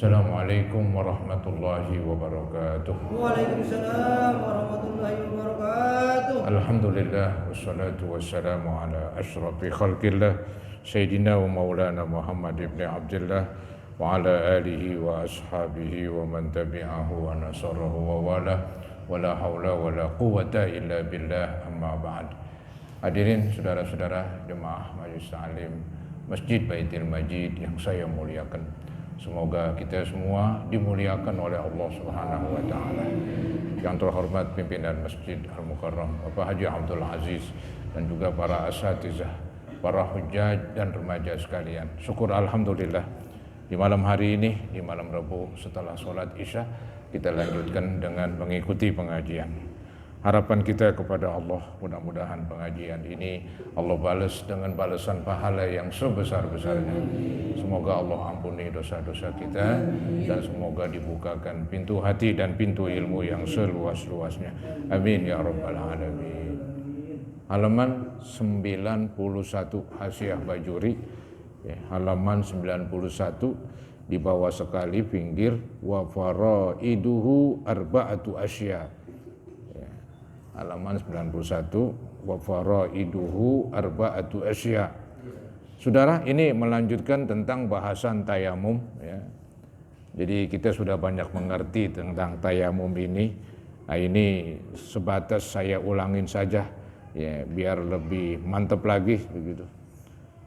Assalamualaikum warahmatullahi wabarakatuh. Waalaikumsalam warahmatullahi wabarakatuh. Alhamdulillah wassalatu wassalamu ala asyrafil khalqillah Sayyidina wa maulana Muhammad ibn Abdullah wa ala alihi wa ashabihi wa man tabi'ahu wa nasarahu wa wala wa la hawla wa la quwata illa billah, amma ba'd. Hadirin saudara-saudara jemaah Majelis Ta'lim Masjid Baitul Majid yang saya muliakan, semoga kita semua dimuliakan oleh Allah Subhanahu wa taala. Yang terhormat pimpinan Masjid Al-Mukarram Bapak Haji Abdul Aziz dan juga para asatizah, para hujjaj dan remaja sekalian. Syukur alhamdulillah di malam hari ini, di malam Rabu setelah sholat Isya, kita lanjutkan dengan mengikuti pengajian. Harapan kita kepada Allah, mudah-mudahan pengajian ini Allah balas dengan balasan pahala yang sebesar-besarnya. Semoga Allah ampuni dosa-dosa kita dan semoga dibukakan pintu hati dan pintu ilmu yang seluas-luasnya. Amin ya rabbal alamin. Halaman 91 Hasyiah Bajuri, halaman 91 di bawah sekali pinggir wa faraiduhu arba'atu asya. Halaman 91 wa faraiduhu arba'atu asya. Saudara, ini melanjutkan tentang bahasan tayamum ya. Jadi kita sudah banyak mengerti tentang tayamum ini. Nah, ini sebatas saya ulangin saja ya biar lebih mantap lagi begitu.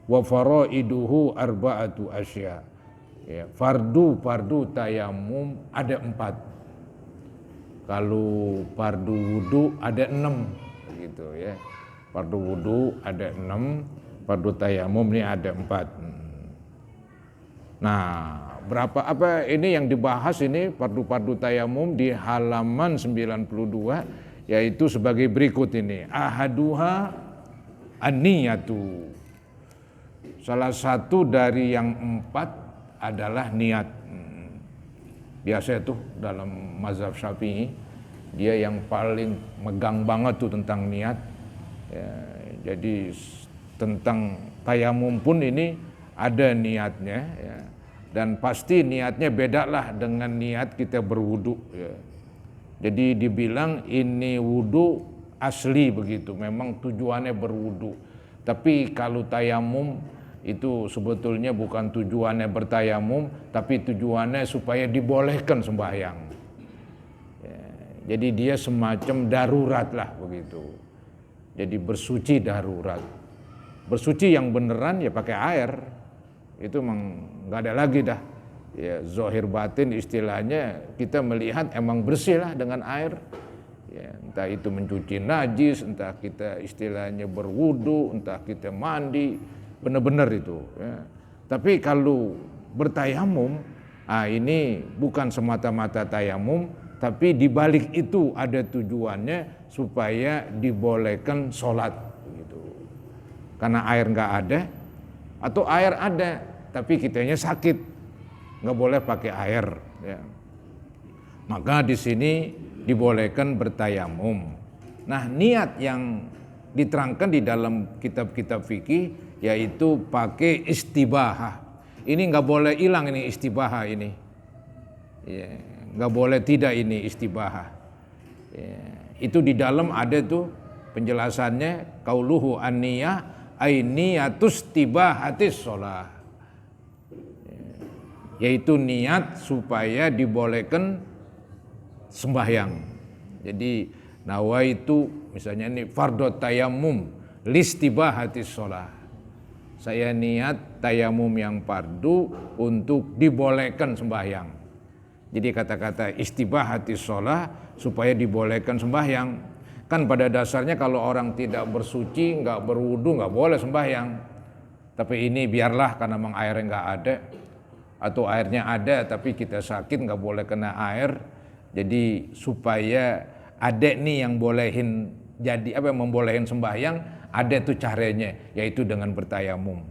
Wa faraiduhu arba'atu asya. Ya, fardu tayamum ada 4. Kalau fardu wudu ada 6 gitu ya. Fardu wudu ada 6, fardu tayamum ini ada 4. Nah, apa ini yang dibahas ini fardu tayamum di halaman 92, yaitu sebagai berikut ini. Ahaduha an-niyatu. Salah satu dari yang 4 adalah niat. Biasa tuh dalam mazhab Syafi'i, dia yang paling megang banget tuh tentang niat ya, jadi tentang tayamum pun ini ada niatnya ya, dan pasti niatnya beda lah dengan niat kita berwudu ya. Jadi dibilang ini wudu asli begitu, memang tujuannya berwudu. Tapi kalau tayamum itu sebetulnya bukan tujuannya bertayamum, tapi tujuannya supaya dibolehkan sembahyang ya, jadi dia semacam darurat lah begitu. Jadi bersuci darurat. Bersuci yang beneran ya pakai air, itu memang nggak ada lagi dah ya, zahir batin istilahnya kita melihat emang bersih lah dengan air ya, entah itu mencuci najis, entah kita istilahnya berwudu, entah kita mandi, benar-benar itu ya. Tapi kalau bertayamum, ini bukan semata-mata tayamum, tapi dibalik itu ada tujuannya supaya dibolehkan sholat gitu. Karena air nggak ada, atau air ada tapi kitanya sakit, nggak boleh pakai air ya. Maka di sini dibolehkan bertayamum. Nah, niat yang diterangkan di dalam kitab-kitab fikih yaitu pakai istibahah. Ini nggak boleh hilang ini istibahah ini. Ya, nggak boleh tidak ini istibahah. Ya, itu di dalam ada tuh penjelasannya, qauluhu an-niyah ay niyatus tibahatis shalah. Ya, yaitu niat supaya dibolehkan sembahyang. Jadi nawaitu misalnya ini fardhu tayammum listibahatis shalah. Saya niat tayamum yang fardu untuk dibolehkan sembahyang. Jadi kata-kata istibahatis shalah supaya dibolehkan sembahyang. Kan pada dasarnya kalau orang tidak bersuci, nggak berwudu, nggak boleh sembahyang. Tapi ini biarlah karena memang airnya nggak ada, atau airnya ada tapi kita sakit nggak boleh kena air. Jadi supaya ada nih yang bolehin jadi membolehin sembahyang, ada tuh caranya, yaitu dengan bertayamum.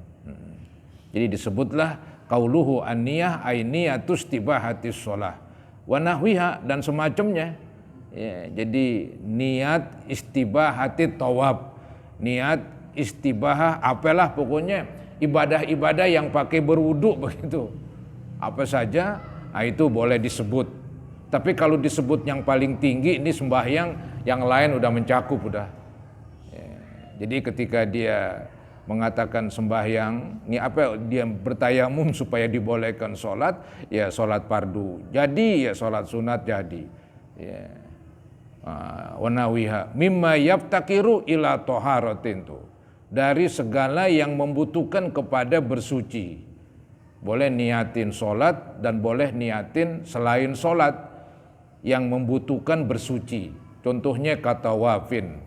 Jadi disebutlah qauluhu an-niyah ay niyatus tibahatis shalah wa nahwiha dan semacamnya. Ya, jadi niat istibahatit tawab, niat istibahah apalah pokoknya ibadah-ibadah yang pakai berwudu begitu. Apa saja itu boleh disebut. Tapi kalau disebut yang paling tinggi ini sembahyang, yang lain udah mencakup udah. Ya. Jadi ketika dia mengatakan sembahyang, ini apa, dia bertayamum supaya dibolehkan sholat, ya sholat fardu jadi, ya sholat sunat jadi. Ya. Wanawiha mimma yaftakiru ila toharatin, tuh dari segala yang membutuhkan kepada bersuci. Boleh niatin sholat dan boleh niatin selain sholat yang membutuhkan bersuci. Contohnya kata wafin.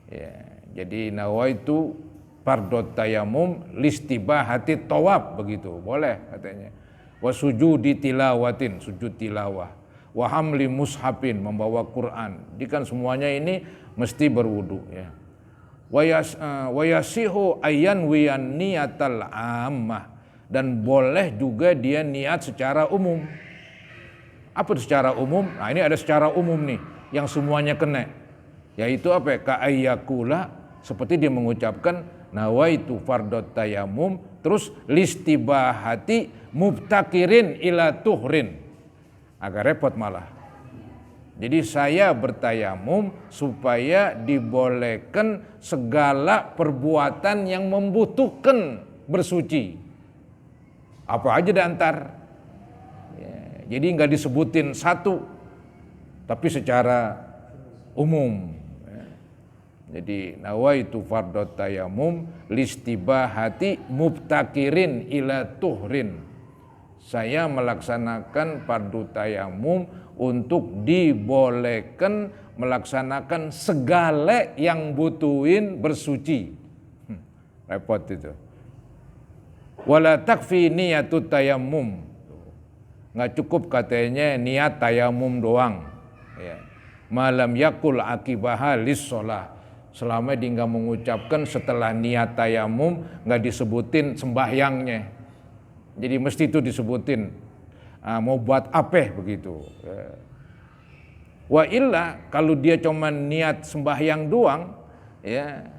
Ya, jadi nawaitu fardot tayamum listibahati tawab, begitu boleh katanya. Wa sujudi tilawatin, sujud tilawah. Wa hamli mushafin, membawa Quran. Jadi kan semuanya ini mesti berwudu ya. Wa yasihu ayyan wiyan niyatal ammah, dan boleh juga dia niat secara umum. Apa itu secara umum? Nah, ini ada secara umum nih yang semuanya kena. Yaitu apa? Ka ayyakula, seperti dia mengucapkan nawaitu fardot tayamum, terus listibahati mubtakirin ila tuhrin. Agak repot malah. Jadi saya bertayamum supaya dibolehkan segala perbuatan yang membutuhkan bersuci. Apa aja diantar. Ya, jadi nggak disebutin satu, tapi secara umum. Ya. Jadi nawaitu fardot tayamum listibahati mubtakirin ila tuhrin. Saya melaksanakan fardu tayamum untuk dibolehkan melaksanakan segala yang butuhin bersuci. Repot itu. Wala takfi niyatut tayammum. Nggak cukup katanya niat tayamum doang. Ya. Malam yakul akibaha lis-sholah. Selama dia nggak mengucapkan setelah niat tayamum, nggak disebutin sembahyangnya. Jadi mesti itu disebutin. Mau buat apa begitu. Wa illa, kalau dia cuma niat sembahyang doang, ya.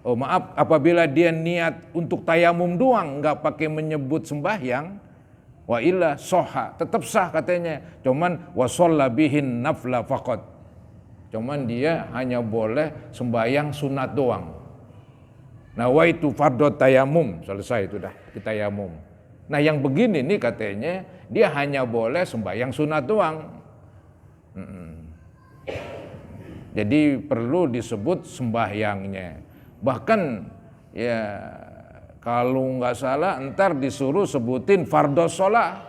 Oh maaf, apabila dia niat untuk tayamum doang, nggak pakai menyebut sembahyang, wa illa soha, tetap sah katanya. Cuman wa sholla bihin nafla faqat. Cuman dia hanya boleh sembahyang sunat doang. Nawaitu fardot tayamum, selesai itu dah, kita tayamum. Nah yang begini nih katanya dia hanya boleh sembahyang sunat doang. Jadi perlu disebut sembahyangnya. Bahkan ya kalau nggak salah ntar disuruh sebutin fardhos sholat.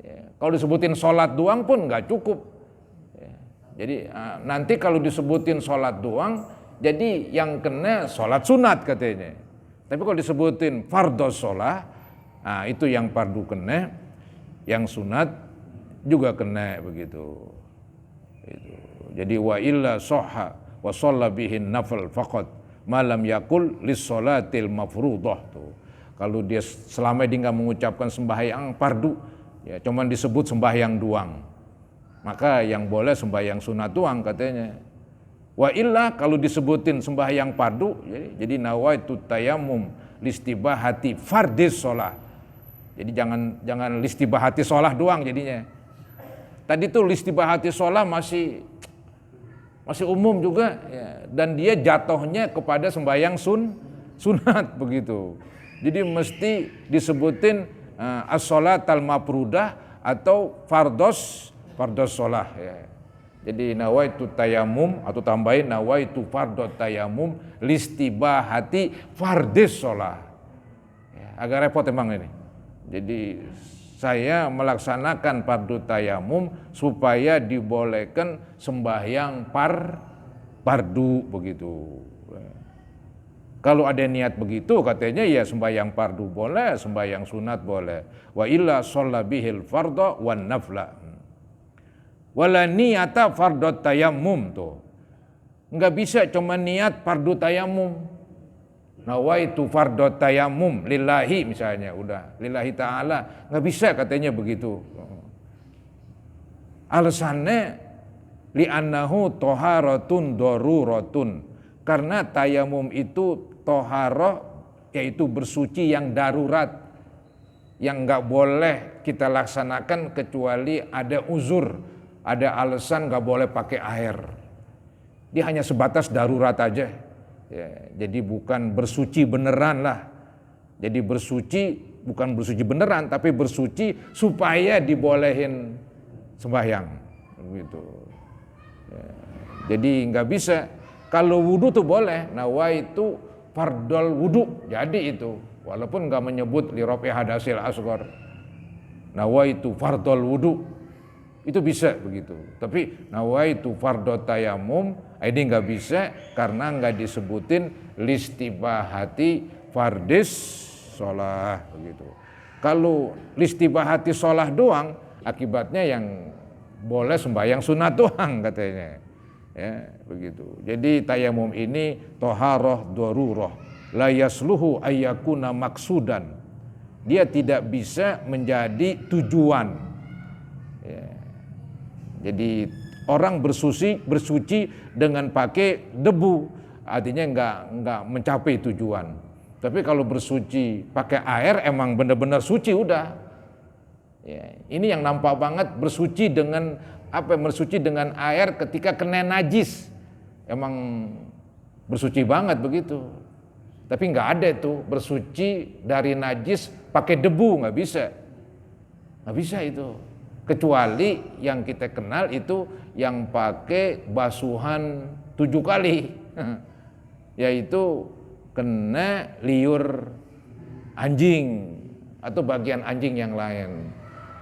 Ya, kalau disebutin sholat doang pun nggak cukup. Ya, jadi nanti kalau disebutin sholat doang, jadi yang kena sholat sunat katanya. Tapi kalau disebutin fardhos sholat, nah itu yang fardu kena, yang sunat juga kena begitu. Itu. Jadi wa illa soha wa sholla bihin nafal faqat malam yakul lis sholatil mafruḍah tuh. Kalau dia selama dia nggak mengucapkan sembahyang fardu, ya cuman disebut sembahyang doang, maka yang boleh sembahyang sunat doang katanya. Wa illa kalau disebutin sembahyang fardu, jadi nawaitu tayammum listibahati fardis sholah. Jadi jangan listibahati sholah doang jadinya. Tadi tuh listibahati sholah masih umum juga ya, dan dia jatuhnya kepada sembahyang sunat begitu. Jadi mesti disebutin as-sholatal mafrudah atau fardhos sholah ya. Jadi nawaitu tayamum atau tambahin nawaitu fardot tayamum listibahati fardis sholah. Ya, agak repot emang ini. Jadi saya melaksanakan fardu tayamum supaya dibolehkan sembahyang fardu begitu. Kalau ada niat begitu katanya ya sembahyang fardu boleh, sembahyang sunat boleh. Wa illa sholla bihil fardha wan nafla. Wala niyata fardot tayamum tuh. Enggak bisa cuma niat fardu tayamum. Nawaitu fardot tayamum lillahi misalnya, udah lillahi ta'ala, nggak bisa katanya begitu. Alasannya li'annahu toharatun daruratun, karena tayamum itu toharoh yaitu bersuci yang darurat. yang nggak boleh kita laksanakan kecuali ada uzur, ada alasan nggak boleh pakai air. Dia hanya sebatas darurat aja. Ya, jadi bukan bersuci beneran lah. Jadi bersuci bukan bersuci beneran, tapi bersuci supaya dibolehin sembahyang. Begitu. Ya, jadi nggak bisa. Kalau wudhu tuh boleh. Nawaitu fardol wudhu. Jadi itu. Walaupun nggak menyebut li rafi hadasil asghar, nawaitu fardol wudu, itu bisa begitu. Tapi nawaitu fardot tayamum ini nggak bisa karena nggak disebutin listibahati fardis sholah begitu. Kalau listibahati sholah doang, akibatnya yang boleh sembahyang sunat doang katanya. Ya begitu. Jadi tayamum ini toharoh darurah. La yasluhu ayyakuna maksudan. Dia tidak bisa menjadi tujuan. Ya. Jadi orang bersuci dengan pakai debu, artinya enggak mencapai tujuan. Tapi kalau bersuci pakai air emang benar-benar suci udah. Ya. Ini yang nampak banget bersuci dengan bersuci dengan air ketika kena najis. Emang bersuci banget begitu. Tapi nggak ada tuh bersuci dari najis pakai debu, nggak bisa itu. Kecuali yang kita kenal itu yang pakai basuhan 7 kali, yaitu kena liur anjing atau bagian anjing yang lain.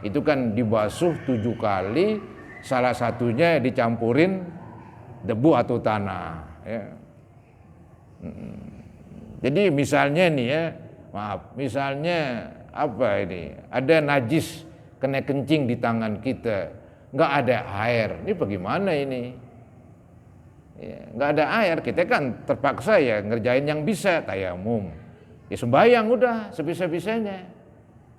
Itu kan dibasuh 7 kali, salah satunya dicampurin debu atau tanah. Ya. Jadi misalnya nih ya, misalnya ada najis kena kencing di tangan kita, nggak ada air, ini bagaimana ini? Ya, nggak ada air, kita kan terpaksa ya ngerjain yang bisa, tayamum. Ya sembahyang udah sebisa-bisanya.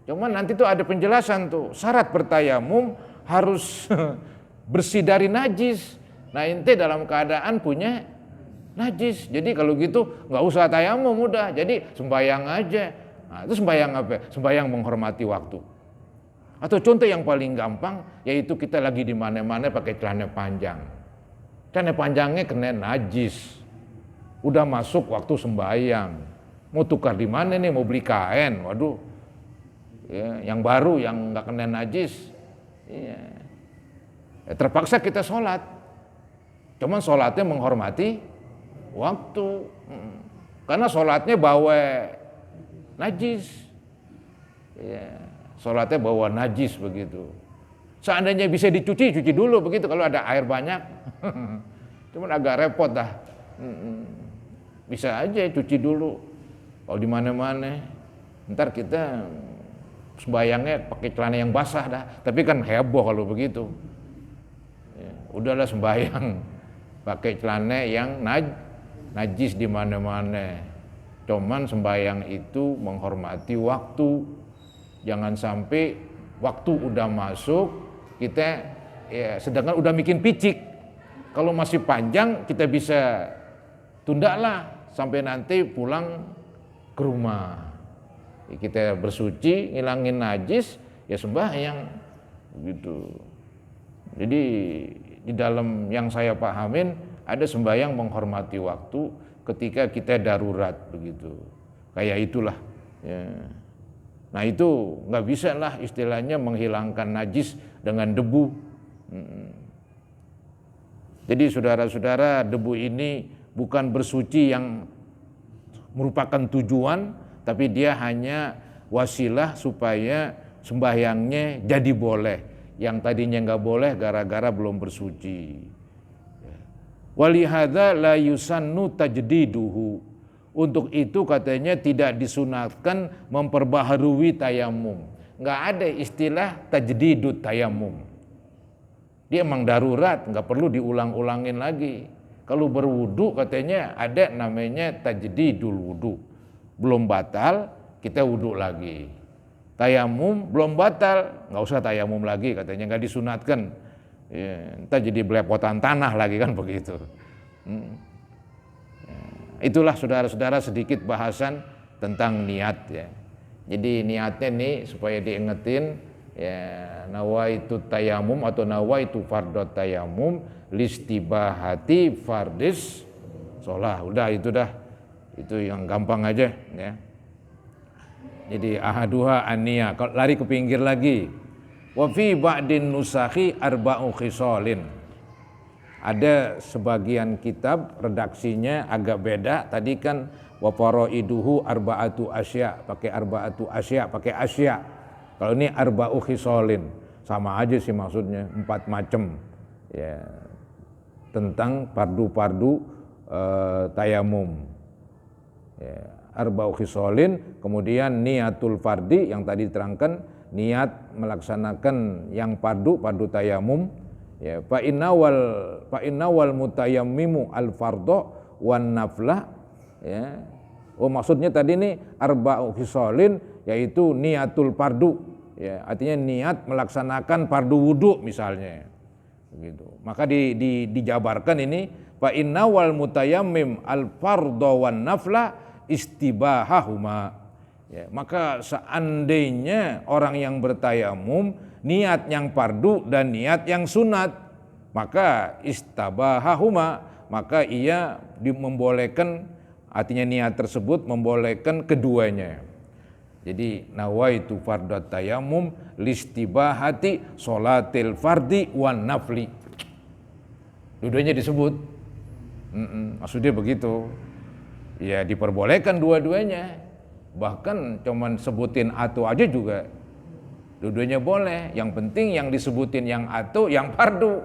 Cuman nanti tuh ada penjelasan tuh, syarat bertayamum harus bersih dari najis. Nah ente dalam keadaan punya najis, jadi kalau gitu nggak usah tayamum udah, jadi sembahyang aja. Nah, itu sembahyang apa? Sembahyang menghormati waktu. Atau contoh yang paling gampang, yaitu kita lagi di mana-mana pakai celana panjang. Celana panjangnya kena najis, udah masuk waktu sembahyang. Mau tukar di mana nih? Mau beli kain? Waduh, ya, yang baru yang nggak kena najis. Ya. Ya, terpaksa kita sholat. Cuman sholatnya menghormati waktu, karena sholatnya bawa najis, ya, sholatnya bawa najis begitu. Seandainya bisa dicuci, cuci dulu begitu kalau ada air banyak. Cuman agak repot dah. Bisa aja cuci dulu. Kalau di mana-mana, ntar kita sembayangnya pakai celana yang basah dah. Tapi kan heboh kalau begitu. Ya, udahlah sembayang pakai celana yang najis di mana-mana. Cuman sembahyang itu menghormati waktu. Jangan sampai waktu udah masuk kita ya sedangkan udah bikin picik. Kalau masih panjang kita bisa tundalah sampai nanti pulang ke rumah. Kita bersuci, ngilangin najis, ya sembahyang begitu. Jadi di dalam yang saya pahamin ada sembahyang menghormati waktu ketika kita darurat begitu. Kayak itulah. Ya. Nah itu nggak bisa lah istilahnya menghilangkan najis dengan debu. Jadi saudara-saudara, debu ini bukan bersuci yang merupakan tujuan, tapi dia hanya wasilah supaya sembahyangnya jadi boleh. Yang tadinya nggak boleh gara-gara belum bersuci. Walihada la yusannu tajdiduhu. Untuk itu katanya tidak disunatkan memperbaharui tayamum. Nggak ada istilah tajdidut tayamum. Dia emang darurat, nggak perlu diulang-ulangin lagi. Kalau berwudu katanya ada namanya tajdidul wudu. Belum batal, kita wudu lagi. Tayamum belum batal, nggak usah tayamum lagi katanya, nggak disunatkan. Ya, entah jadi belepotan tanah lagi kan begitu. Itulah saudara-saudara sedikit bahasan tentang niat ya. Jadi niatnya nih supaya diingetin ya, nawaitu tayamum atau nawaitu fardot tayamum listibahati fardis sholah. Udah itu dah. Itu yang gampang aja ya. Jadi ahaduha an-niyah. Kalau lari ke pinggir lagi. Wa fi ba'din nusakhi arba'u khisalin. Ada sebagian kitab redaksinya agak beda. Tadi kan wa faraiduhu arba'atu asya, pakai arba'atu asya, pakai asya. Kalau ini arba'u khisalin. Sama aja sih maksudnya, 4 macam. Ya. Tentang pardu-pardu tayamum. Ya, arba'u khisalin, kemudian niatul fardi yang tadi diterangkan, niat melaksanakan yang pardu tayamum. Ya, fa innawal mutayammimu al fardhu wan naflah. Ya. Oh, maksudnya tadi ini arba'u khisalin yaitu niatul fardu. Ya, artinya niat melaksanakan fardu wudu misalnya. Begitu. Maka dijabarkan ini fa innawal mutayammim al fardhu wan naflah istibahahuma. Ya, maka seandainya orang yang bertayamum niat yang fardu dan niat yang sunat, maka istabahahuma, maka ia membolehkan, artinya niat tersebut membolehkan keduanya. Jadi nawaitu fardat tayamum listibahati sholatil fardi wan nafli. Dua-duanya disebut. Maksudnya begitu. Ya diperbolehkan dua-duanya. Bahkan cuman sebutin atau aja juga dua-duanya boleh. Yang penting yang disebutin yang atau yang fardu.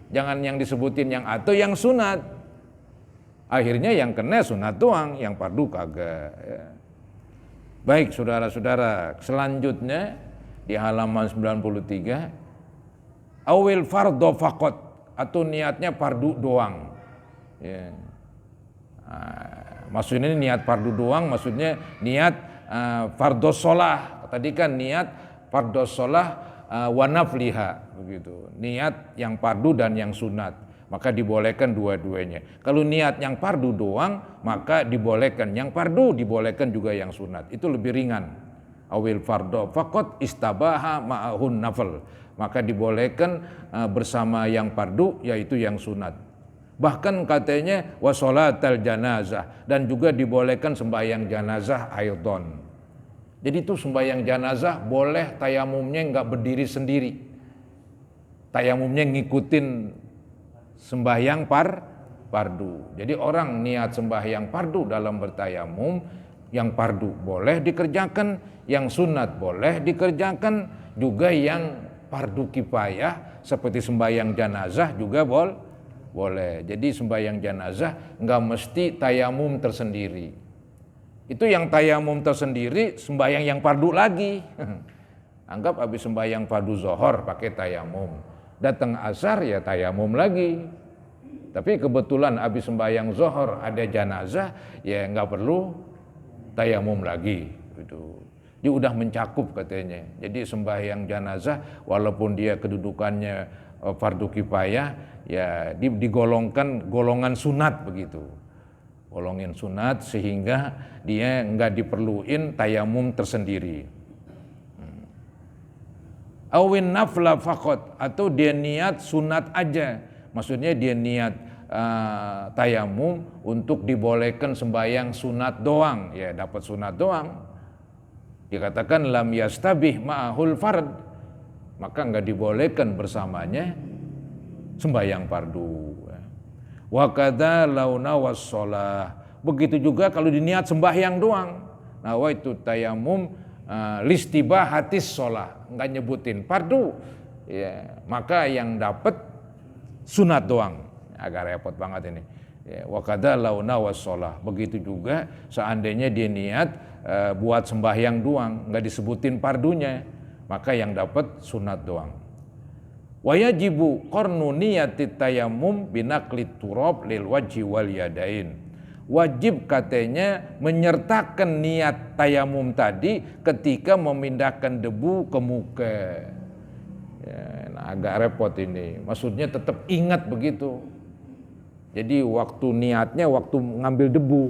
Jangan yang disebutin yang atau yang sunat. Akhirnya yang kena sunat doang, yang fardu kagak. Ya. Baik saudara-saudara, selanjutnya di halaman 93, awil fardhu faqat, atau niatnya fardu doang. Ya. Maksudnya niat fardu doang, maksudnya niat fardhu sholah. Tadi kan niat fardhu sholah wa nafliha, begitu. Niat yang fardu dan yang sunat, maka dibolehkan dua-duanya. Kalau niat yang fardu doang, maka dibolehkan yang fardu, dibolehkan juga yang sunat. Itu lebih ringan. Awil fardhu faqat istabaha ma'ahun nafl, maka dibolehkan bersama yang fardu, yaitu yang sunat. Bahkan katanya wa sholatal janazah, dan juga dibolehkan sembahyang janazah aidon. Jadi itu sembahyang janazah boleh tayamumnya enggak berdiri sendiri. Tayamumnya ngikutin sembahyang fardu. Jadi orang niat sembahyang fardu dalam bertayamum, yang fardu boleh dikerjakan, yang sunat boleh dikerjakan, juga yang fardu kifayah seperti sembahyang janazah juga boleh. Jadi sembahyang jenazah nggak mesti tayamum tersendiri. Itu yang tayamum tersendiri sembahyang yang fardu lagi. Anggap habis sembahyang fardu zuhur pakai tayamum. Datang asar ya tayamum lagi. Tapi kebetulan habis sembahyang zuhur ada jenazah, ya nggak perlu tayamum lagi. Gitu. Dia udah mencakup katanya. Jadi sembahyang jenazah walaupun dia kedudukannya fardu kifayah, ya digolongkan golongan sunat begitu, golongan sunat, sehingga dia enggak diperluin tayamum tersendiri. Awin nafla faqat, atau dia niat sunat aja, maksudnya dia niat tayamum untuk dibolehkan sembahyang sunat doang, ya dapat sunat doang. Dikatakan lam yastabih ma'ahul fard, maka enggak dibolehkan bersamanya sembahyang fardu. Wa kadza launa wassalah. Begitu juga kalau diniat sembahyang doang. Nawaitu tayamum listibahatis shalah, enggak nyebutin fardu. Ya, maka yang dapat sunat doang. Agak repot banget ini. Ya, wa kadza launa wassalah. Begitu juga seandainya dia niat buat sembahyang doang, enggak disebutin fardunya, maka yang dapat sunat doang. Wa yajibu qarnu niyatit tayammum binaqlit turab lil wajhi wal yadain. Wajib katanya menyertakan niat tayamum tadi ketika memindahkan debu ke muka. Ya, nah agak repot ini. Maksudnya tetap ingat begitu. Jadi waktu niatnya waktu ngambil debu.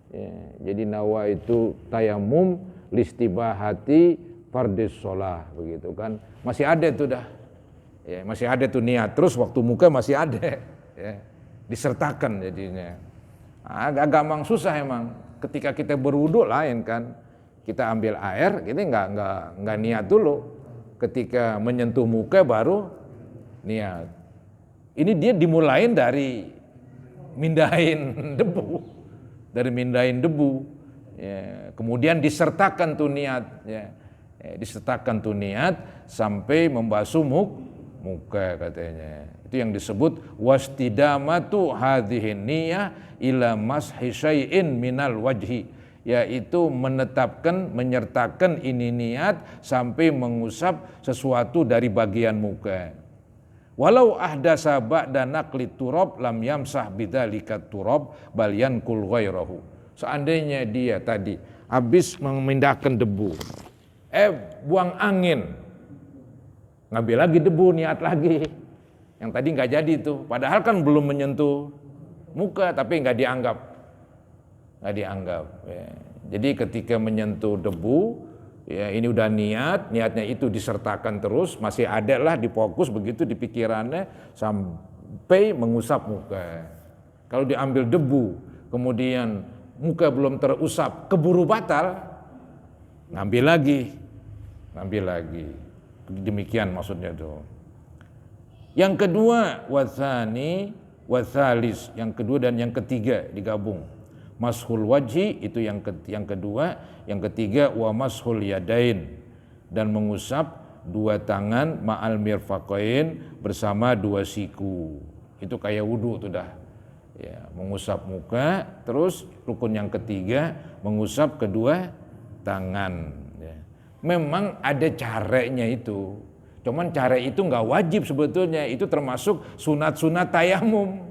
Ya, jadi nawa itu tayamum listibahati fardis sholah begitu kan. Masih ada tuh dah. Ya, masih ada tuh niat. Terus waktu muka masih ada. Ya, disertakan jadinya. Agak gampang susah emang. Ketika kita berwudu lain kan. Kita ambil air, kita nggak niat dulu. Ketika menyentuh muka baru niat. Ini dia dimulain dari mindahin debu, dari mindahin debu. Ya, kemudian disertakan tuh niat, ya. Disertakan tuh niat sampai membasuh muka katanya. Itu yang disebut wastidamatu hadhihin niyah ila mashi syai'in minal wajhi, yaitu menetapkan, menyertakan ini niat sampai mengusap sesuatu dari bagian muka. Walau ahdasa ba'da naqli turab lam yamsah bidzalika turab bal yankul ghairahu. Seandainya dia tadi habis memindahkan debu, buang angin, ngambil lagi debu, niat lagi. Yang tadi nggak jadi tuh, padahal kan belum menyentuh muka, tapi nggak dianggap. Ya. Jadi ketika menyentuh debu, ya ini udah niatnya itu disertakan terus, masih ada lah difokus begitu di pikirannya sampai mengusap muka. Kalau diambil debu, kemudian muka belum terusap, keburu batal, ngambil lagi. Demikian maksudnya tuh. Yang kedua, watsani, watsalis, yang kedua dan yang ketiga digabung. Mashul wajhi itu yang kedua, yang ketiga wa mashul yadain, dan mengusap dua tangan ma'al mirfaqain bersama dua siku. Itu kayak wudu tuh dah. Ya, mengusap muka, terus rukun yang ketiga mengusap kedua tangan. Ya. Memang ada caranya itu. Cuman cara itu nggak wajib sebetulnya, itu termasuk sunat-sunat tayamum.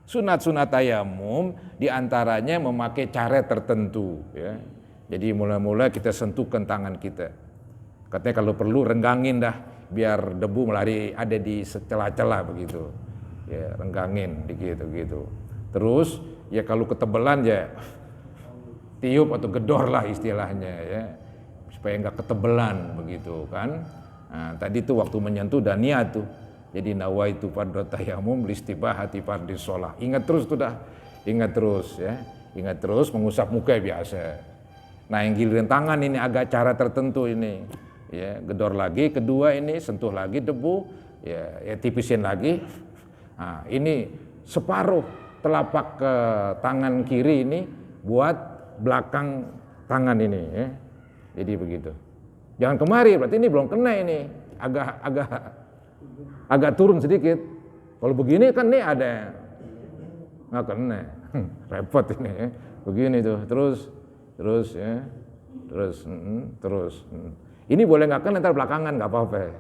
Sunat-sunat tayamum diantaranya memakai cara tertentu. Ya. Jadi mula-mula kita sentuhkan tangan kita. Katanya kalau perlu renggangin dah, biar debu melari ada di celah-celah begitu. Ya, renggangin gitu. Terus ya kalau ketebelan ya tiup atau gedor lah istilahnya ya, supaya nggak ketebelan begitu kan. Nah, tadi tuh waktu menyentuh dan niat tuh. Jadi nawaitu fardhu tayammum listibahati fardhis shalah. Ingat terus tuh dah. Ingat terus mengusap muka biasa. Nah, yang giliran tangan ini agak cara tertentu ini. Ya, gedor lagi, kedua ini sentuh lagi debu, ya tipisin lagi. Nah, ini separuh telapak ke tangan kiri ini buat belakang tangan ini ya. Jadi begitu. Jangan kemari, berarti ini belum kena ini. Agak turun sedikit. Kalau begini kan nih ada nggak kena. Repot ini ya. Begini tuh, terus ya. Terus. Ini boleh nggak kena, ntar belakangan nggak apa-apa.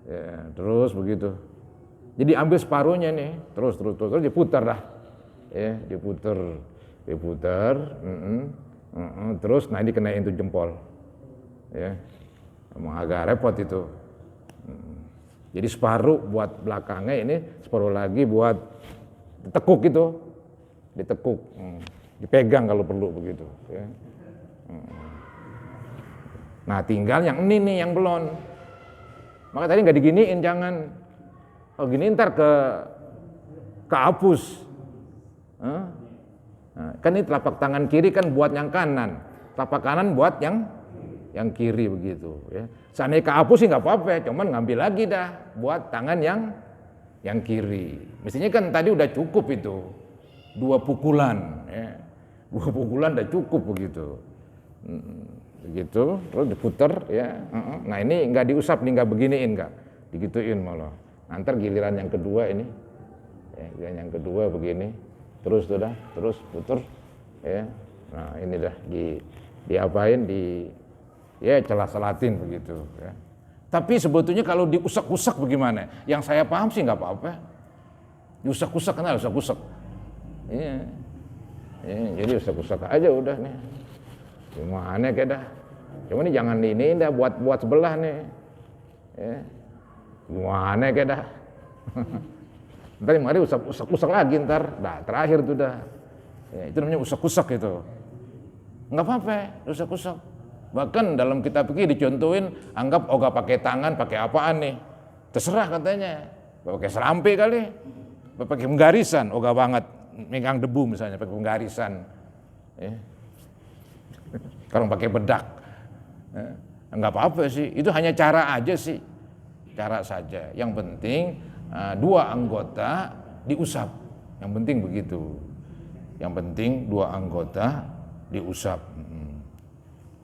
Ya, terus begitu. Jadi ambil separuhnya nih, terus diputar dah. Ya, diputar. Terus nah ini kenain tuh jempol. Ya. Emang agak repot itu. Jadi separuh buat belakangnya ini, separuh lagi buat ditekuk itu, ditekuk, dipegang kalau perlu begitu. Ya. Nah tinggal yang ini nih yang belum. Maka tadi nggak diginiin, jangan. Kalau gini ntar kehapus. Nah, kan ini telapak tangan kiri kan buat yang kanan, telapak kanan buat yang kiri begitu ya. Seandainya kehapus sih nggak apa-apa, cuman ngambil lagi dah buat tangan yang kiri. Mestinya kan tadi udah cukup itu 2 pukulan ya. 2 pukulan udah cukup begitu. Begitu terus diputer ya. Nah ini nggak diusap nih, nggak beginiin, nggak digituin malah. Nanti giliran yang kedua ini ya, giliran yang kedua begini terus sudah terus puter ya. Nah ini dah diapain ya celah-celatin begitu ya. Tapi sebetulnya kalau diusak-usak bagaimana? Yang saya paham sih nggak apa-apa. Diusak-usak kan usak-usak. Iya. Ya, jadi usak-usak aja udah nih. Gimana kayak dah. Cuma ini jangan ini dah buat sebelah nih. Ya. Gimana kayak dah. Ntar mari usak-usak lagi ntar. Nah, terakhir tuh dah. Ya, itu namanya usak-usak itu. Nggak apa-apa, usak-usak. Bahkan dalam kitab fikih dicontohin, anggap ogah pakai tangan, pakai apaan nih? Terserah katanya. Pakai serampe kali, pakai penggarisan, ogah banget. Megang debu misalnya, pakai penggarisan. Ya. Kalau pakai bedak, enggak apa-apa sih. Itu hanya cara aja sih, cara saja. Yang penting dua anggota diusap. Yang penting begitu. Yang penting dua anggota diusap.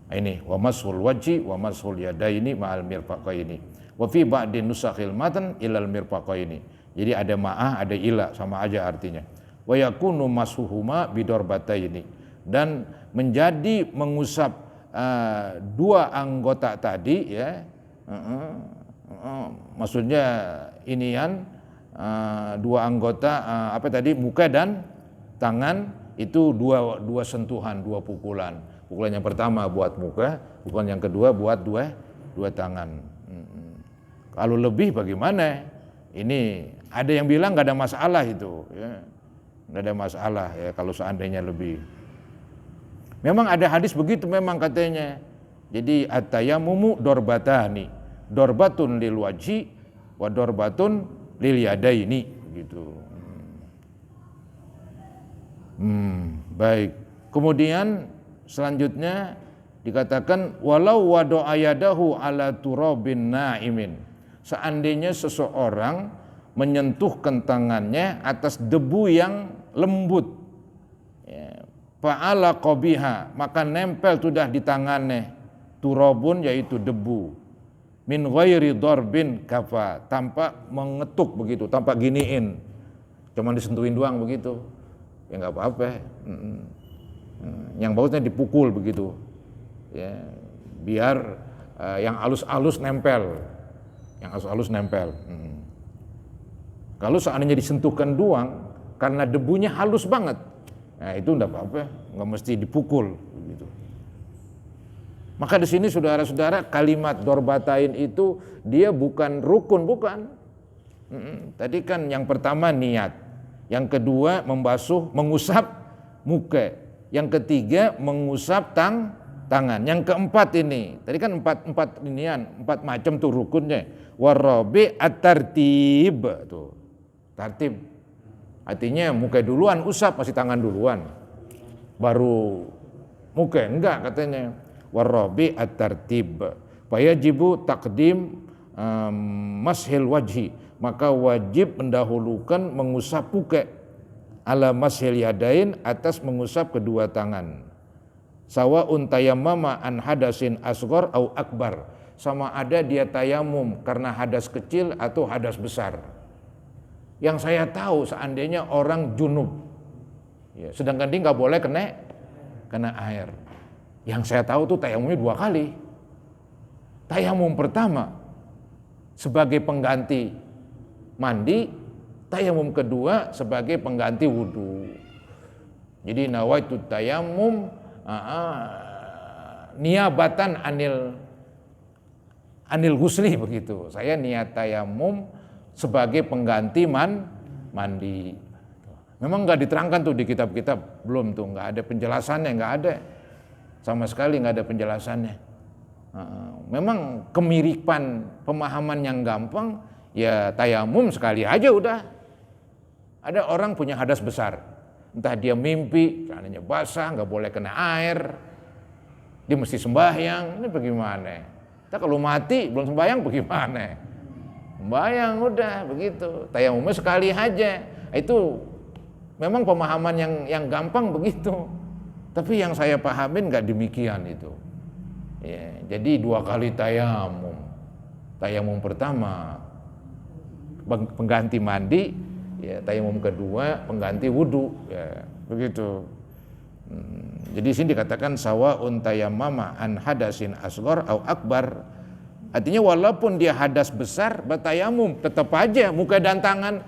Ini wa mashul wajhi wa mashul yadaini ma'al mirfaqaini. Wa fi ba'din nusakhil matan ilal mirfaqaini. Jadi ada ma'ah, ada ila, sama aja artinya. Wa yakunu mashuhuma bidarbataini. Dan menjadi mengusap dua anggota tadi ya. Maksudnya inian dua anggota apa tadi, muka dan tangan itu dua sentuhan, dua pukulan. Pukulan yang pertama buat muka, pukulan yang kedua buat dua tangan. Kalau lebih bagaimana? Ini ada yang bilang nggak ada masalah itu, ya. Nggak ada masalah ya kalau seandainya lebih. Memang ada hadis begitu memang katanya. Jadi at-tayammumu dorbatani, dorbatun lil wajhi wa dorbatun lil yadaini gitu. Baik. Kemudian selanjutnya dikatakan walau wado ayadahu ala turabin naimin. Seandainya seseorang menyentuhkan tangannya atas debu yang lembut, ya, fa'ala qabiha, maka nempel sudah di tangannya turabun, yaitu debu, min ghairi darbin kafa, tanpa mengetuk begitu, tanpa giniin, cuma disentuhin doang begitu, ya nggak apa-apa. Yang bagusnya dipukul begitu, ya, biar yang halus-halus nempel, yang halus-halus nempel. Kalau seandainya disentuhkan doang, karena debunya halus banget, nah itu enggak apa-apa, nggak mesti dipukul gitu. Maka di sini saudara-saudara, kalimat dorbatain itu dia bukan rukun, bukan. Tadi kan yang pertama niat, yang kedua mengusap muka, yang ketiga mengusap tangan, yang keempat ini, tadi kan empat macam tuh rukunnya. Warabi at-tartib tuh, tartib. Artinya muka duluan usap, masih tangan duluan, baru muka, enggak katanya. Warabi at-tartib, fayajibu taqdim mashil wajhi, maka wajib mendahulukan mengusap muka, ala mashil yadain, atas mengusap kedua tangan. Sawa'un tayammama an hadasin asghar au akbar, sama ada dia tayamum karena hadas kecil atau hadas besar. Yang saya tahu seandainya orang junub, ya, sedangkan dia nggak boleh kena air. Yang saya tahu tuh tayamumnya 2 kali. Tayamum pertama sebagai pengganti mandi, tayamum kedua sebagai pengganti wudhu. Jadi nawaitu tayamum niabatan anil ghusli begitu. Saya niat tayamum sebagai pengganti mandi. Memang nggak diterangkan tuh di kitab-kitab, belum tuh, nggak ada penjelasannya, nggak ada sama sekali, nggak ada penjelasannya. Memang kemiripan pemahaman yang gampang, ya tayamum sekali aja udah. Ada orang punya hadas besar, entah dia mimpi, celananya basah, nggak boleh kena air, dia mesti sembahyang, ini bagaimana? Kita kalau mati belum sembahyang bagaimana? Sembahyang udah begitu, tayamumnya sekali aja. Itu memang pemahaman yang gampang begitu. Tapi yang saya pahamin nggak demikian itu. Ya, jadi 2 kali tayamum. Tayamum pertama pengganti mandi, ya, tayamum kedua pengganti wudhu, ya, begitu. Jadi sini dikatakan sawa'un tayammama an hadasin asghar au akbar. Artinya walaupun dia hadas besar bertayamum, tetap aja muka dan tangan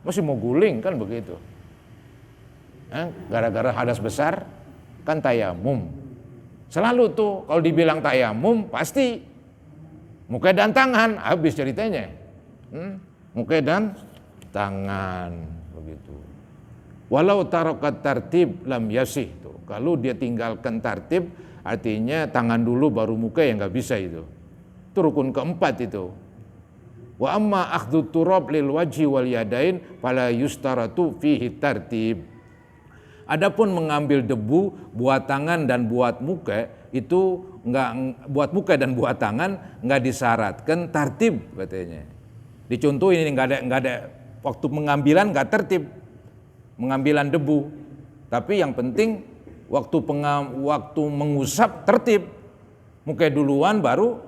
masih mau guling kan begitu. Gara-gara hadas besar kan tayamum. Selalu tuh kalau dibilang tayamum pasti muka dan tangan, habis ceritanya. Muka dan tangan begitu. Walau tarokat tartib lam yasih tuh. Kalau dia tinggalkan tartib artinya tangan dulu baru muka, ya nggak bisa itu. Itu rukun keempat itu. Wa amma akhdhu turab lil wajhi wal yadain fala yustaratu fihi tartib. Adapun mengambil debu buat tangan dan buat muka itu enggak, buat muka dan buat tangan enggak disyaratkan tartib katanya. Dicontohin ini enggak ada waktu pengambilan enggak tertib. Mengambilan debu. Tapi yang penting waktu mengusap tertib. Muka duluan baru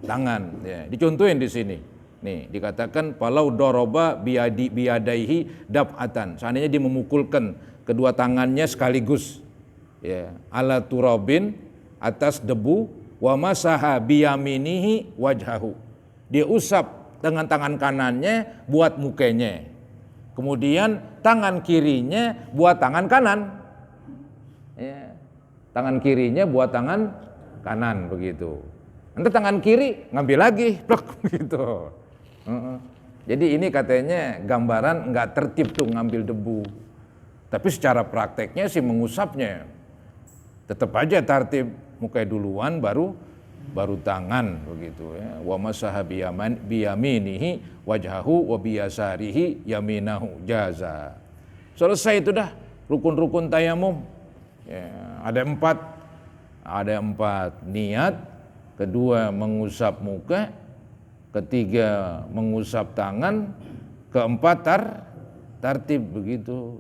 tangan, ya. Dicontohin di sini. Nih, dikatakan falau doroba biyadaihi dab'atan. Seandainya dia memukulkan kedua tangannya sekaligus, ya, ala turabin, atas debu, wa masaha biyaminihi wajhahu. Dia usap dengan tangan kanannya buat mukanya. Kemudian tangan kirinya buat tangan kanan. Ya. Tangan kirinya buat tangan kanan begitu. Nanti tangan kiri ngambil lagi, plak gitu. Jadi ini katanya gambaran nggak tertib tuh ngambil debu. Tapi secara prakteknya sih mengusapnya tetap aja tertib, muka duluan baru tangan begitu ya. Wa masaha biyaminihi wajhahu wa biyasarihi yaminahu jaza. Selesai itu dah rukun-rukun tayamum. Ya, ada empat niat, kedua mengusap muka, ketiga mengusap tangan, keempat tartib begitu.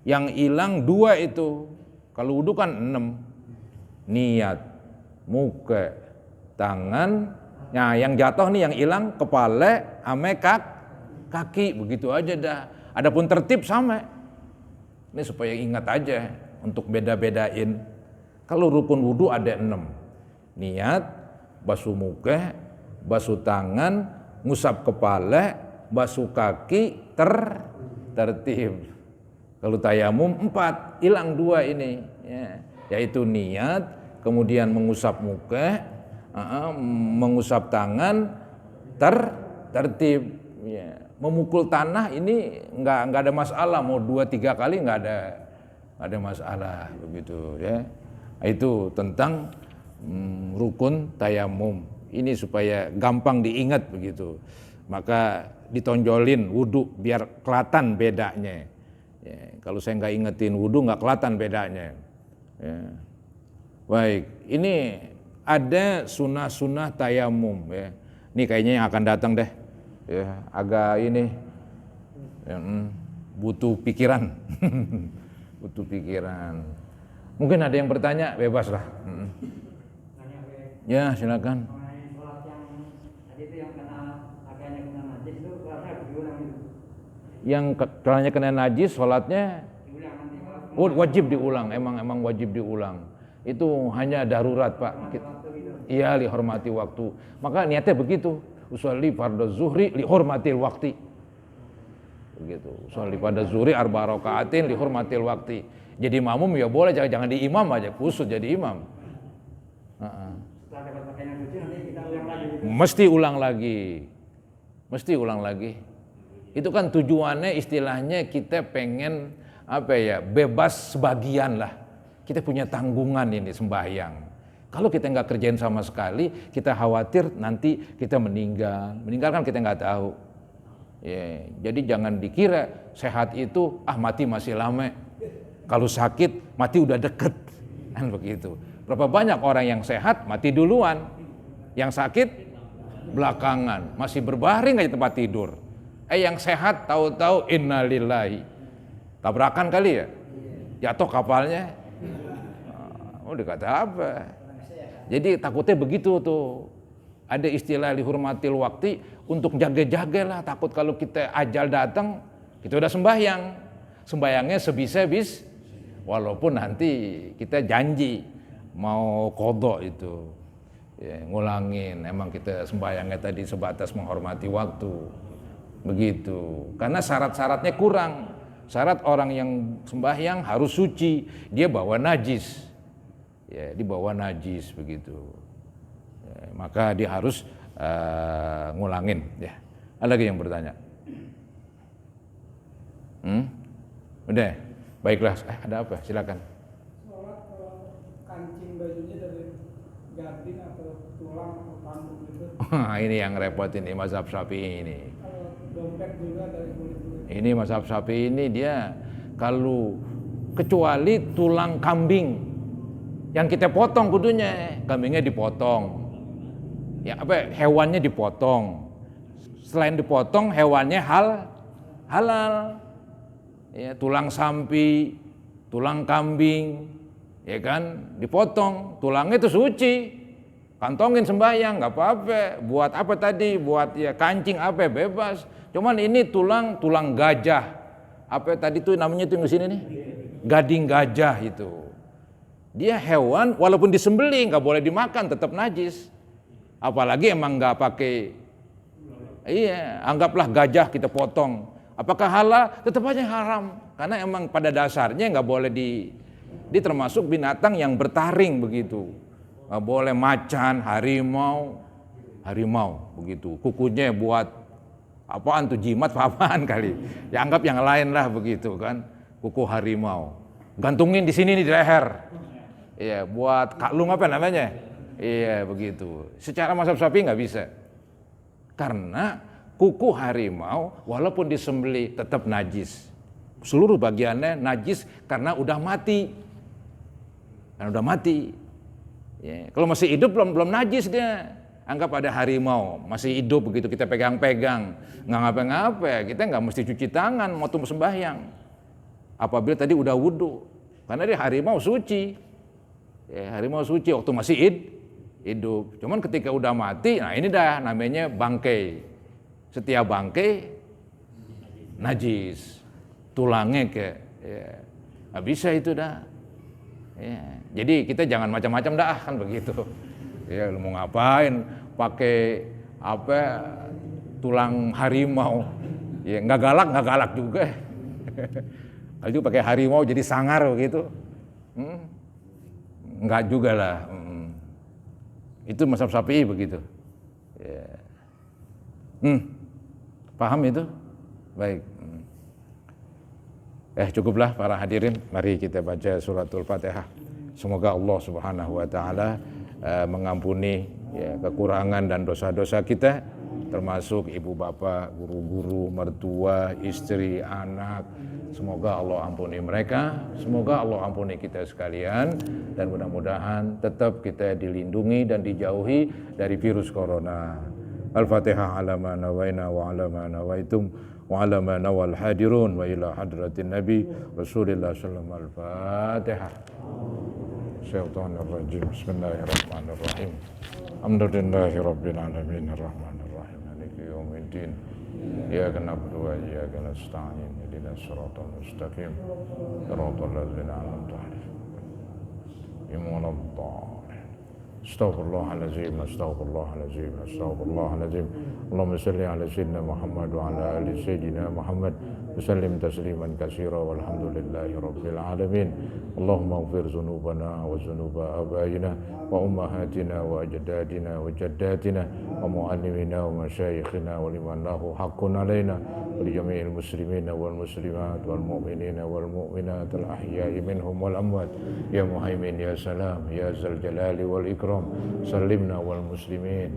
Yang hilang dua itu. Kalau wudu kan 6. Niat, muka, tangan. Nah, yang jatuh nih yang hilang kepala ame kaki begitu aja dah. Adapun tertib sama. Ini supaya ingat aja untuk beda-bedain. Kalau rukun wudu ada 6. Niat, basuh muka, basuh tangan, ngusap kepala, basuh kaki, tertib. Kalau tayamum 4, hilang 2 ini, ya, yaitu niat, kemudian mengusap muka, mengusap tangan, tertib. Ya. Memukul tanah ini nggak ada masalah, mau 2-3 kali nggak ada masalah begitu ya. Itu tentang rukun tayamum. Ini supaya gampang diingat begitu. Maka ditonjolin wudu biar kelihatan bedanya. Ya, kalau saya nggak ingetin wudu nggak kelihatan bedanya. Ya. Baik, ini ada sunnah-sunnah tayamum. Ya. Ini kayaknya yang akan datang deh. Ya, agak ini butuh pikiran. Butuh pikiran. Mungkin ada yang bertanya, bebas lah. Ya, silakan. Yang celana kena najis, sholatnya wajib diulang. Emang wajib diulang. Itu hanya darurat, Pak. Iya, dihormati waktu. Maka niatnya begitu. Usolli fardhu zuhri lihormatil waktu. Begitu. Usolli pada zuhri arba rakaatin lihormatil waktu. Jadi makmum ya boleh, jangan di imam aja, khusus jadi imam. Mesti ulang lagi. Itu kan tujuannya istilahnya kita pengen bebas sebagian lah. Kita punya tanggungan ini sembahyang. Kalau kita nggak kerjain sama sekali, kita khawatir nanti kita meninggal. Meninggal kan kita nggak tahu. Ya, jadi jangan dikira sehat itu mati masih lama. Kalau sakit mati udah deket, kan begitu. Berapa banyak orang yang sehat mati duluan, yang sakit belakangan, masih berbaring aja tempat tidur. Yang sehat tahu-tahu innalillahi. Tabrakan kali ya, jatuh kapalnya. Dikata apa? Jadi takutnya begitu tuh. Ada istilah lihurmatil waktu untuk jaga-jaga lah. Takut kalau kita ajal datang, kita udah sembahyang. Sembahyangnya sebisa-bis. Walaupun nanti kita janji mau qadha itu. Ya, ngulangin. Emang kita sembahyangnya tadi sebatas menghormati waktu. Begitu. Karena syarat-syaratnya kurang. Syarat orang yang sembahyang harus suci. Dia bawa najis. Ya, dibawa najis begitu. Ya, maka dia harus ngulangin. Ya. Ada lagi yang bertanya? Udah, baiklah. Ada apa? Silakan. Sholat kalau kancing bajunya dari Wah, ini yang repot ini mazhab Syafi'i ini. Ini mazhab Syafi'i ini dia kalau kecuali tulang kambing yang kita potong kudunya, kambingnya dipotong. Ya hewannya dipotong. Selain dipotong hewannya halal. Ya, tulang sapi, tulang kambing, ya kan dipotong, tulangnya itu suci. Kantongin sembahyang nggak apa-apa. Buat apa tadi? Buat ya kancing apa bebas. Cuman ini tulang gajah. Apa tadi tuh namanya tuh di sini nih? Gading gajah itu. Dia hewan walaupun disembelih nggak boleh dimakan, tetap najis. Apalagi emang nggak pakai. Iya, anggaplah gajah kita potong. Apakah halal? Tetap aja haram. Karena emang pada dasarnya nggak boleh di termasuk binatang yang bertaring begitu. Nggak boleh macan, harimau begitu. Kukunya buat apaan tuh, jimat apaan kali. Ya anggap yang lain lah begitu kan. Kuku harimau. Gantungin di sini nih di leher. Iya, buat kalung apa namanya? Iya begitu. Secara mazhab Syafi'i nggak bisa. Karena kuku harimau walaupun disembelih tetap najis. Seluruh bagiannya najis karena udah mati. Karena udah mati. Ya, kalau masih hidup belum najis dia. Anggap ada harimau masih hidup begitu kita pegang-pegang, nggak ngapa-ngapa, kita nggak mesti cuci tangan mau tumpah sembahyang. Apabila tadi udah wudu, karena dia harimau suci. Ya, harimau suci waktu masih hidup. Cuman ketika udah mati, nah ini dah namanya bangkai. Setiap bangkai najis, tulangnya nggak bisa itu dah. Ya, jadi kita jangan macam-macam dah kan begitu. Ya lu mau ngapain pakai apa tulang harimau? Ya nggak galak juga. Kalau pakai harimau jadi sangar begitu, nggak juga lah. Itu mazhab Syafi'i begitu. Ya. Paham itu? Baik. Cukuplah para hadirin, mari kita baca suratul Fatihah. Semoga Allah Subhanahu wa taala mengampuni ya, kekurangan dan dosa-dosa kita, termasuk ibu bapak, guru-guru, mertua, istri, anak. Semoga Allah ampuni mereka, semoga Allah ampuni kita sekalian, dan mudah-mudahan tetap kita dilindungi dan dijauhi dari virus corona. Al-Fatihah ala ma nawaina wa ala ma nawaitum wa ala ma nawal hadirun wa ila hadratin Nabi Rasulillah sallallahu alaihi wasallam. Al-Fatihah. Syaitanirrajim. Bismillahirrahmanirrahim. Alhamdulillahi rabbil alamin arrahmanir rahim maliki yaumiddin. Iyyaka na'budu wa iyyaka nasta'in. Ihdinas siratal mustaqim. Siratal ladzina an'amta 'alaihim. Astaghfirullahaladzim, astaghfirullahaladzim, astaghfirullahaladzim. Allahumma salli ala sayyidina Muhammad wa ala ali sayyidina Muhammad. Wasallim tasliman katsira walhamdulillahi rabbil alamin. Allahumma ighfir dzunubana wa dzunuba abaina wa ummahatina wa ajdadina wa jaddatina wa muallimina wa masyayikhina wa liman lahu haqqun alaina wa li jami'il muslimina wal muslimat wal mu'minina wal mu'minat al ahya'i minhum wal amwat. Ya muhaimin ya salam ya zal jalali wal ikram. Sallimna wal muslimin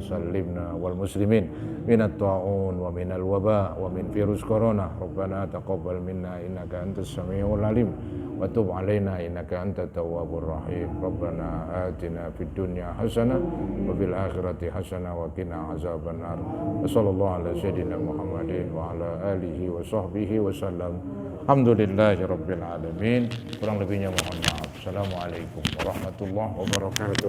minat ta'un wa minal waba wa min virus corona. Rabbana taqabbal minna innaka antas samiul alim wa tub alaina innaka antat tawwabur rahim. Rabbana atina fid dunya hasanah wa fil akhirati hasanah wa qina azabannar. Sallallahu ala sayyidina Muhammadin wa ala alihi wa sahbihi wa sallam. Alhamdulillahi rabbil alamin. Kurang lebihnya mohon maaf. Assalamualaikum warahmatullahi wabarakatuh.